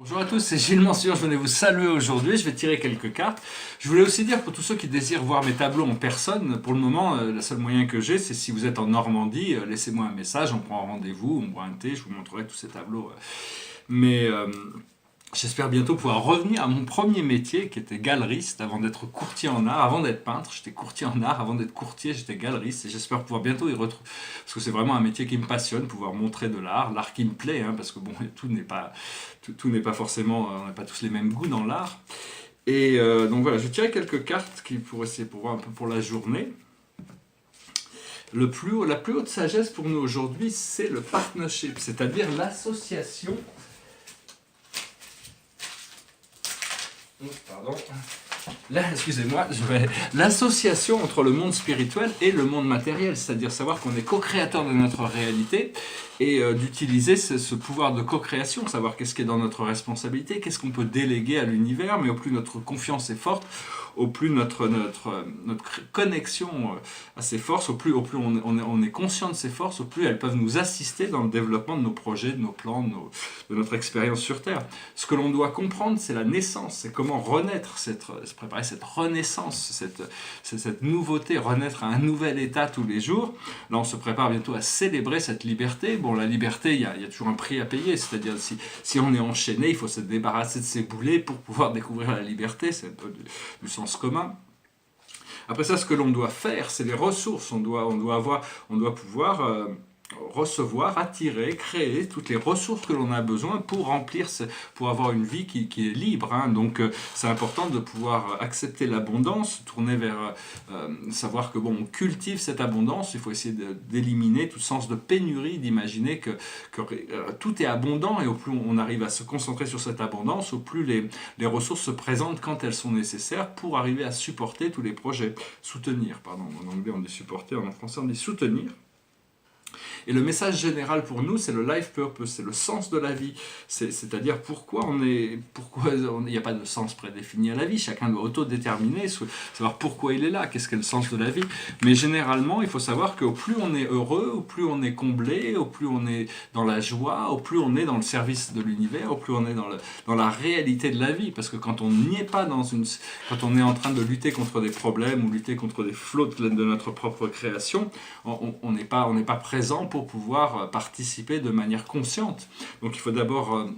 Bonjour à tous, c'est Gilles Mansur, je venais vous saluer aujourd'hui, je vais tirer quelques cartes. Je voulais aussi dire pour tous ceux qui désirent voir mes tableaux en personne, pour le moment, le seul moyen que j'ai, c'est si vous êtes en Normandie, laissez-moi un message, on prend un rendez-vous, on boit un thé, je vous montrerai tous ces tableaux. Mais j'espère bientôt pouvoir revenir à mon premier métier qui était galeriste avant d'être courtier en art, avant d'être peintre, j'étais courtier en art, avant d'être courtier j'étais galeriste et j'espère pouvoir bientôt y retrouver, parce que c'est vraiment un métier qui me passionne, pouvoir montrer de l'art qui me plaît, hein, parce que bon, tout n'est pas forcément, on n'a pas tous les mêmes goûts dans l'art. Et donc voilà, je tirais quelques cartes qui pour essayer pour voir un peu pour la journée. La plus haute sagesse pour nous aujourd'hui, c'est le partnership, c'est-à-dire l'association. Pardon. Là, excusez-moi, l'association entre le monde spirituel et le monde matériel, c'est-à-dire savoir qu'on est co-créateur de notre réalité et d'utiliser ce pouvoir de co-création, savoir qu'est-ce qui est dans notre responsabilité, qu'est-ce qu'on peut déléguer à l'univers, mais au plus notre confiance est forte, au plus notre connexion à ces forces, au plus on est conscient de ces forces, au plus elles peuvent nous assister dans le développement de nos projets, de nos plans, de notre expérience sur Terre. Ce que l'on doit comprendre, c'est la naissance, c'est comment renaître, se préparer cette renaissance, cette nouveauté, renaître à un nouvel état tous les jours. Là, on se prépare bientôt à célébrer cette liberté. Bon, la liberté, il y a toujours un prix à payer, c'est-à-dire si on est enchaîné, il faut se débarrasser de ses boulets pour pouvoir découvrir la liberté, c'est un peu du sens commun. Après ça, ce que l'on doit faire, c'est les ressources. On doit pouvoir recevoir, attirer, créer toutes les ressources que l'on a besoin pour pour avoir une vie qui est libre. Hein. Donc c'est important de pouvoir accepter l'abondance, tourner vers savoir que bon, on cultive cette abondance. Il faut essayer d'éliminer tout sens de pénurie, d'imaginer que tout est abondant et au plus on arrive à se concentrer sur cette abondance, au plus les ressources se présentent quand elles sont nécessaires pour arriver à supporter tous les projets. Soutenir, pardon, en anglais on dit supporter, en français on dit soutenir. Et le message général pour nous, c'est le life purpose, c'est le sens de la vie. C'est-à-dire pourquoi il n'y a pas de sens prédéfini à la vie. Chacun doit autodéterminer, savoir pourquoi il est là, qu'est-ce qu'est le sens de la vie. Mais généralement, il faut savoir qu'au plus on est heureux, au plus on est comblé, au plus on est dans la joie, au plus on est dans le service de l'univers, au plus on est dans la réalité de la vie. Parce que quand on n'y est pas quand on est en train de lutter contre des problèmes ou lutter contre des flots de notre propre création, on n'est pas présent pour pouvoir participer de manière consciente. Donc il faut d'abord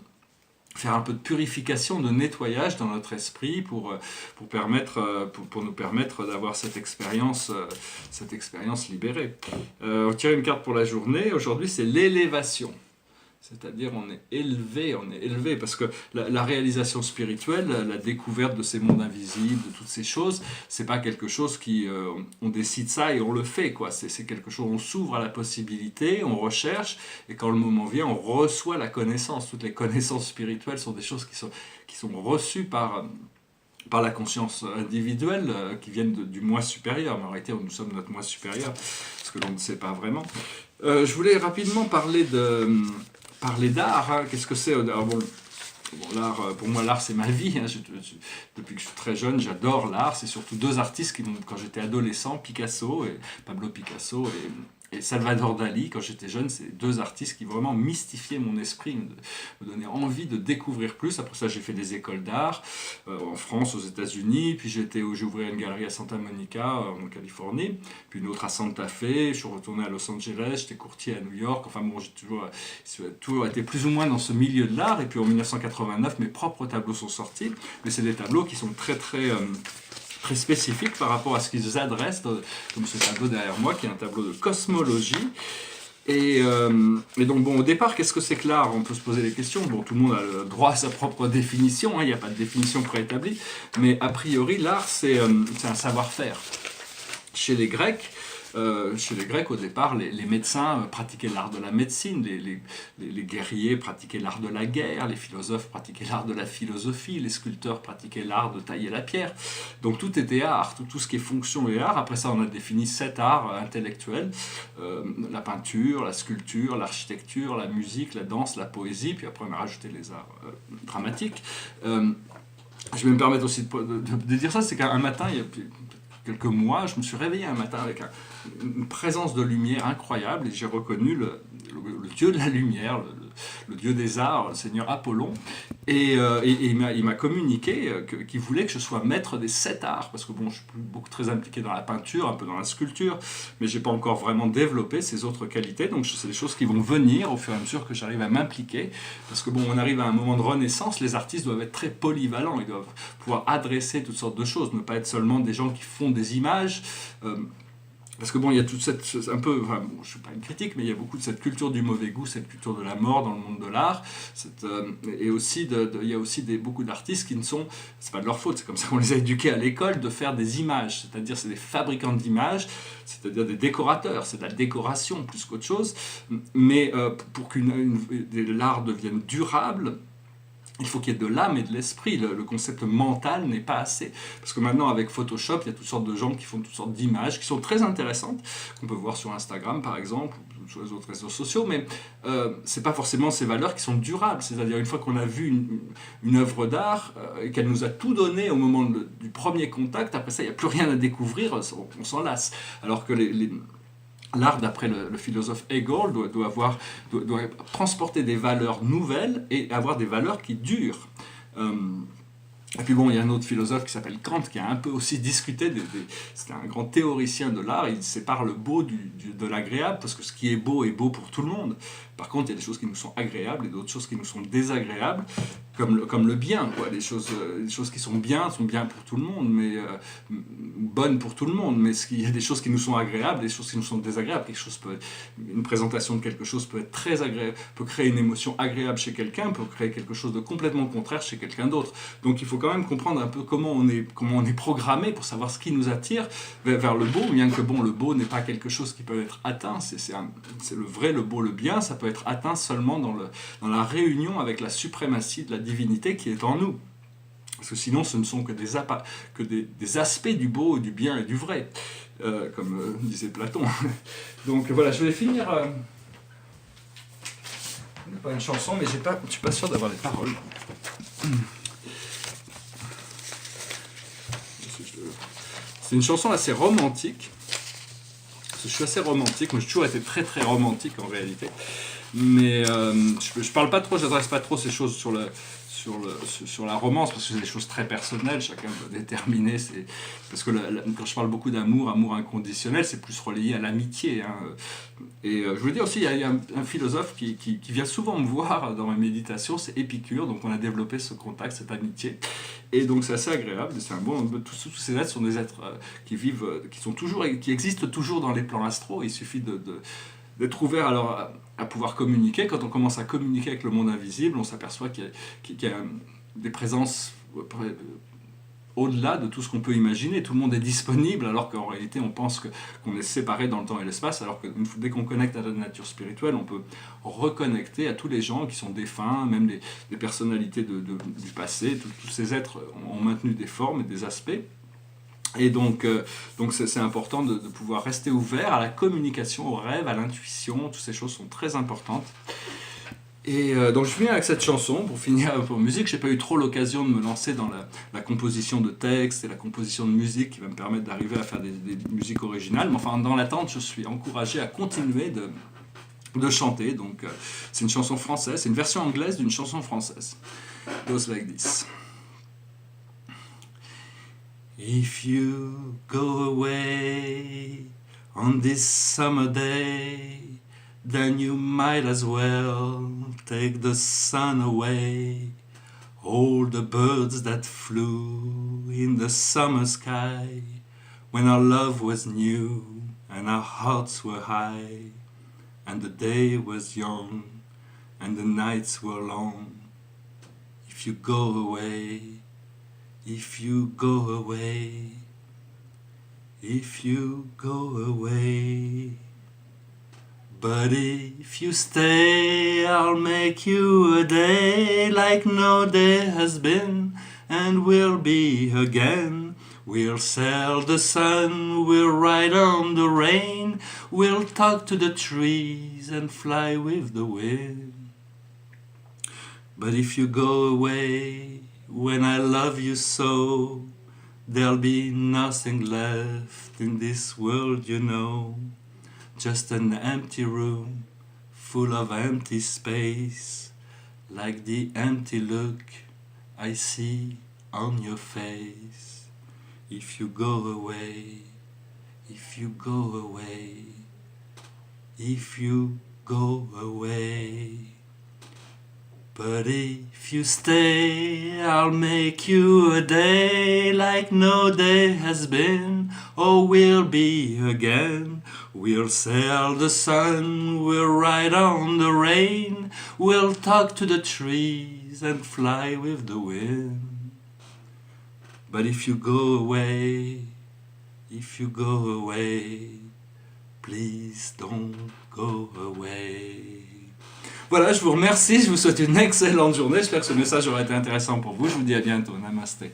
faire un peu de purification, de nettoyage dans notre esprit pour nous permettre d'avoir cette expérience libérée. On tire une carte pour la journée. Aujourd'hui, c'est l'élévation. C'est-à-dire on est élevé parce que la réalisation spirituelle, la découverte de ces mondes invisibles, de toutes ces choses, c'est pas quelque chose on décide ça et on le fait, quoi. C'est quelque chose, on s'ouvre à la possibilité, on recherche, et quand le moment vient, on reçoit la connaissance. Toutes les connaissances spirituelles sont des choses qui sont reçues par la conscience individuelle, qui viennent du moi supérieur. Mais en réalité, nous sommes notre moi supérieur, ce que l'on ne sait pas vraiment. Je voulais rapidement parler d'art, hein. Qu'est-ce que c'est? Alors bon, l'art, pour moi, l'art, c'est ma vie. Hein. Depuis que je suis très jeune, j'adore l'art. C'est surtout deux artistes quand j'étais adolescent, Pablo Picasso et Salvador Dali. Quand j'étais jeune, c'est deux artistes qui vraiment mystifiaient mon esprit, me donnaient envie de découvrir plus. Après ça, j'ai fait des écoles d'art en France, aux États-Unis. Puis j'ai ouvert une galerie à Santa Monica, en Californie. Puis une autre à Santa Fe. Je suis retourné à Los Angeles. J'étais courtier à New York. Enfin bon, j'ai toujours été plus ou moins dans ce milieu de l'art. Et puis en 1989, mes propres tableaux sont sortis. Mais c'est des tableaux qui sont très spécifiques par rapport à ce qu'ils adressent, comme ce tableau derrière moi, qui est un tableau de cosmologie. Et donc, bon, au départ, qu'est-ce que c'est que l'art? On peut se poser des questions. Bon, tout le monde a le droit à sa propre définition, hein, il n'y a pas de définition préétablie, mais a priori, l'art, c'est un savoir-faire. Chez les Grecs, au départ, les médecins pratiquaient l'art de la médecine, les guerriers pratiquaient l'art de la guerre, les philosophes pratiquaient l'art de la philosophie, les sculpteurs pratiquaient l'art de tailler la pierre. Donc tout était art, tout ce qui est fonction et art. Après ça, on a défini 7 arts intellectuels, la peinture, la sculpture, l'architecture, la musique, la danse, la poésie, puis après on a rajouté les arts dramatiques. Je vais me permettre aussi de dire ça, c'est qu'un matin, il y a quelques mois, je me suis réveillé un matin avec une présence de lumière incroyable et j'ai reconnu le dieu de la lumière, le dieu des arts, le seigneur Apollon, et il m'a communiqué qu'il voulait que je sois maître des 7 arts, parce que bon, je suis beaucoup très impliqué dans la peinture, un peu dans la sculpture, mais j'ai pas encore vraiment développé ces autres qualités, donc c'est des choses qui vont venir au fur et à mesure que j'arrive à m'impliquer, parce que bon, on arrive à un moment de renaissance, les artistes doivent être très polyvalents, ils doivent pouvoir adresser toutes sortes de choses, ne pas être seulement des gens qui font des images, parce que bon, il y a toute cette, un peu, enfin, bon, je ne suis pas une critique, mais il y a beaucoup de cette culture du mauvais goût, cette culture de la mort dans le monde de l'art, et aussi, il y a aussi beaucoup d'artistes qui ne sont, c'est pas de leur faute, c'est comme ça qu'on les a éduqués à l'école, de faire des images, c'est-à-dire c'est des fabricants d'images, c'est-à-dire des décorateurs, c'est de la décoration plus qu'autre chose, mais pour que l'art devienne durable, il faut qu'il y ait de l'âme et de l'esprit. Le concept mental n'est pas assez. Parce que maintenant, avec Photoshop, il y a toutes sortes de gens qui font toutes sortes d'images qui sont très intéressantes, qu'on peut voir sur Instagram, par exemple, ou sur les autres réseaux sociaux, mais c'est pas forcément ces valeurs qui sont durables. C'est-à-dire, une fois qu'on a vu une œuvre d'art, et qu'elle nous a tout donné au moment du premier contact, après ça, il n'y a plus rien à découvrir, on s'en lasse. Alors que l'art, d'après le philosophe Hegel, doit transporter des valeurs nouvelles et avoir des valeurs qui durent. Et puis bon, il y a un autre philosophe qui s'appelle Kant, qui a un peu aussi discuté, c'est un grand théoricien de l'art, il sépare le beau de l'agréable, parce que ce qui est beau pour tout le monde. Par contre, il y a des choses qui nous sont agréables et d'autres choses qui nous sont désagréables, comme le bien, quoi. Les choses qui sont bien pour tout le monde, mais bonnes pour tout le monde, mais il y a des choses qui nous sont agréables, des choses qui nous sont désagréables. Une présentation de quelque chose peut être très agréable, peut créer une émotion agréable chez quelqu'un, peut créer quelque chose de complètement contraire chez quelqu'un d'autre. Donc il faut quand même comprendre un peu comment on est programmé pour savoir ce qui nous attire vers le beau, bien que bon, le beau n'est pas quelque chose qui peut être atteint, c'est le vrai, le beau, le bien, ça peut être atteint seulement dans la réunion avec la suprématie de la divinité qui est en nous. Parce que sinon, ce ne sont que des aspects du beau, du bien et du vrai, comme disait Platon. Donc voilà, je vais finir... pas une chanson, mais je ne suis pas sûr d'avoir les paroles. C'est une chanson assez romantique. Je suis assez romantique, moi j'ai toujours été très très romantique en réalité. Mais je parle pas trop, j'adresse pas trop ces choses sur la romance, parce que c'est des choses très personnelles, chacun doit déterminer. Parce que quand je parle beaucoup d'amour, amour inconditionnel, c'est plus relié à l'amitié. Hein. Et je veux dire aussi, il y a un philosophe qui vient souvent me voir dans mes méditations, c'est Épicure, donc on a développé ce contact, cette amitié. Et donc c'est assez agréable, tous ces êtres sont des êtres qui existent toujours dans les plans astraux, il suffit d'être ouvert alors à pouvoir communiquer. Quand on commence à communiquer avec le monde invisible, on s'aperçoit qu'il y a des présences au-delà de tout ce qu'on peut imaginer. Tout le monde est disponible, alors qu'en réalité on pense qu'on est séparé dans le temps et l'espace, alors que dès qu'on connecte à la nature spirituelle, on peut reconnecter à tous les gens qui sont défunts, même des personnalités du passé. Tous ces êtres ont maintenu des formes et des aspects. Et donc c'est important de pouvoir rester ouvert à la communication, au rêve, à l'intuition. Toutes ces choses sont très importantes. Et donc je finis avec cette chanson, pour finir pour musique. J'ai pas eu trop l'occasion de me lancer dans la composition de textes et la composition de musique qui va me permettre d'arriver à faire des musiques originales. Mais enfin, dans l'attente, je suis encouragé à continuer de chanter. Donc c'est une chanson française, c'est une version anglaise d'une chanson française. It goes like this. If you go away on this summer day, then you might as well take the sun away. All the birds that flew in the summer sky, when our love was new and our hearts were high, and the day was young and the nights were long. If you go away, if you go away, if you go away. But if you stay, I'll make you a day like no day has been, and we'll be again. We'll sail the sun, we'll ride on the rain, we'll talk to the trees and fly with the wind. But if you go away, when I love you so, there'll be nothing left in this world, you know. Just an empty room full of empty space, like the empty look I see on your face. If you go away, if you go away, if you go away. But if you stay, I'll make you a day like no day has been or will be again. We'll sail the sun, we'll ride on the rain, we'll talk to the trees and fly with the wind. But if you go away, if you go away, please don't go away. Voilà, je vous remercie, je vous souhaite une excellente journée, j'espère que ce message aura été intéressant pour vous, je vous dis à bientôt, namasté.